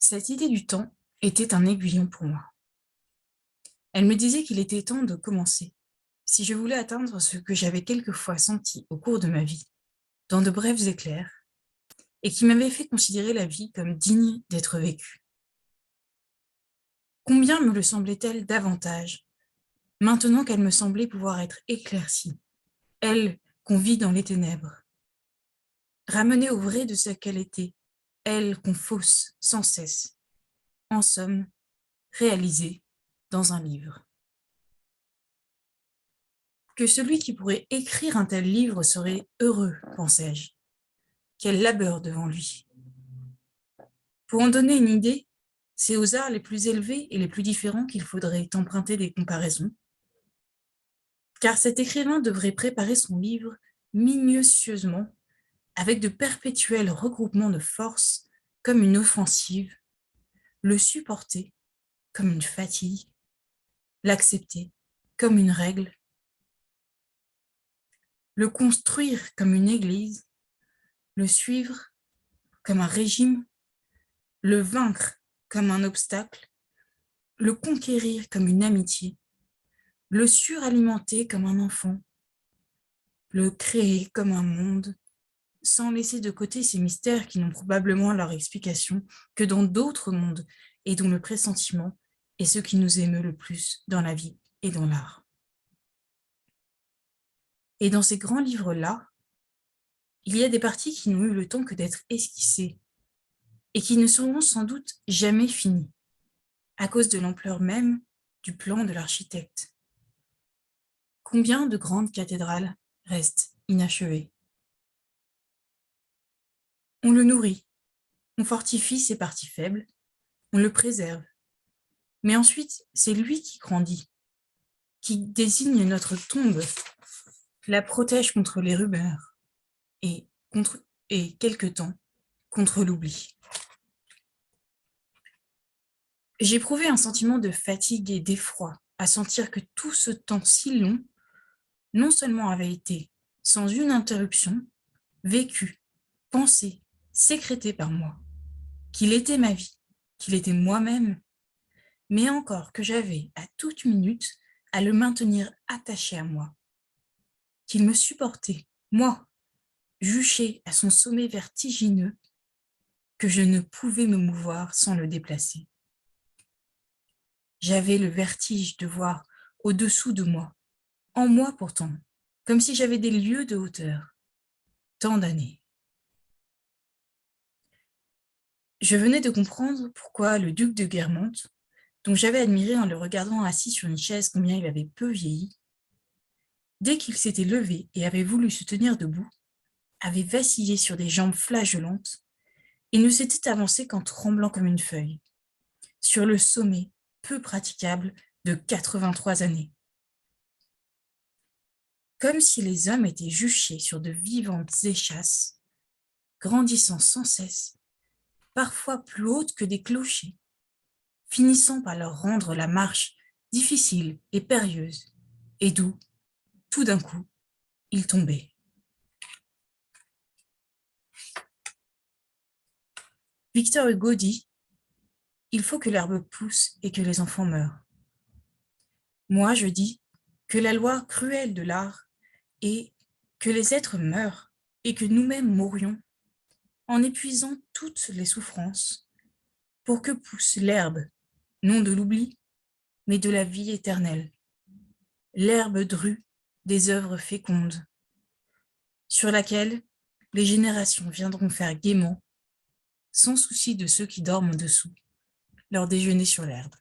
Cette idée du temps était un aiguillon pour moi. Elle me disait qu'il était temps de commencer, si je voulais atteindre ce que j'avais quelquefois senti au cours de ma vie, dans de brefs éclairs, et qui m'avait fait considérer la vie comme digne d'être vécue. Combien me le semblait-elle davantage, maintenant qu'elle me semblait pouvoir être éclaircie, elle qu'on vit dans les ténèbres, ramenée au vrai de ce qu'elle était, elle qu'on fausse sans cesse, en somme, réalisée dans un livre. Que celui qui pourrait écrire un tel livre serait heureux, pensais-je. Quel labeur devant lui. Pour en donner une idée, c'est aux arts les plus élevés et les plus différents qu'il faudrait emprunter des comparaisons, car cet écrivain devrait préparer son livre minutieusement, avec de perpétuels regroupements de forces comme une offensive, le supporter comme une fatigue, l'accepter comme une règle, le construire comme une église, le suivre comme un régime, le vaincre comme un obstacle, le conquérir comme une amitié, le suralimenter comme un enfant, le créer comme un monde, sans laisser de côté ces mystères qui n'ont probablement leur explication que dans d'autres mondes et dont le pressentiment est ce qui nous émeut le plus dans la vie et dans l'art. Et dans ces grands livres-là, il y a des parties qui n'ont eu le temps que d'être esquissées et qui ne seront sans doute jamais finies, à cause de l'ampleur même du plan de l'architecte. Combien de grandes cathédrales restent inachevées? On le nourrit, on fortifie ses parties faibles, on le préserve. Mais ensuite, c'est lui qui grandit, qui désigne notre tombe, la protège contre les rumeurs et quelque temps, contre l'oubli. J'éprouvais un sentiment de fatigue et d'effroi à sentir que tout ce temps si long, non seulement avait été, sans une interruption, vécu, pensé, sécrété par moi, qu'il était ma vie, qu'il était moi-même, mais encore que j'avais, à toute minute, à le maintenir attaché à moi, qu'il me supportait, moi, juché à son sommet vertigineux, que je ne pouvais me mouvoir sans le déplacer. J'avais le vertige de voir au-dessous de moi, en moi pourtant, comme si j'avais des lieues de hauteur, tant d'années. Je venais de comprendre pourquoi le duc de Guermantes, dont j'avais admiré en le regardant assis sur une chaise combien il avait peu vieilli, dès qu'il s'était levé et avait voulu se tenir debout, avait vacillé sur des jambes flageolantes et ne s'était avancé qu'en tremblant comme une feuille, sur le sommet peu praticable de 83 années. Comme si les hommes étaient juchés sur de vivantes échasses, grandissant sans cesse, parfois plus hautes que des clochers, finissant par leur rendre la marche difficile et périlleuse, et d'où, tout d'un coup, ils tombaient. Victor Hugo dit « Il faut que l'herbe pousse et que les enfants meurent ». Moi, je dis que la loi cruelle de l'art est que les êtres meurent et que nous-mêmes mourions en épuisant toutes les souffrances pour que pousse l'herbe, non de l'oubli, mais de la vie éternelle, l'herbe drue des œuvres fécondes, sur laquelle les générations viendront faire gaiement, sans souci de ceux qui dorment dessous, leur déjeuner sur l'herbe.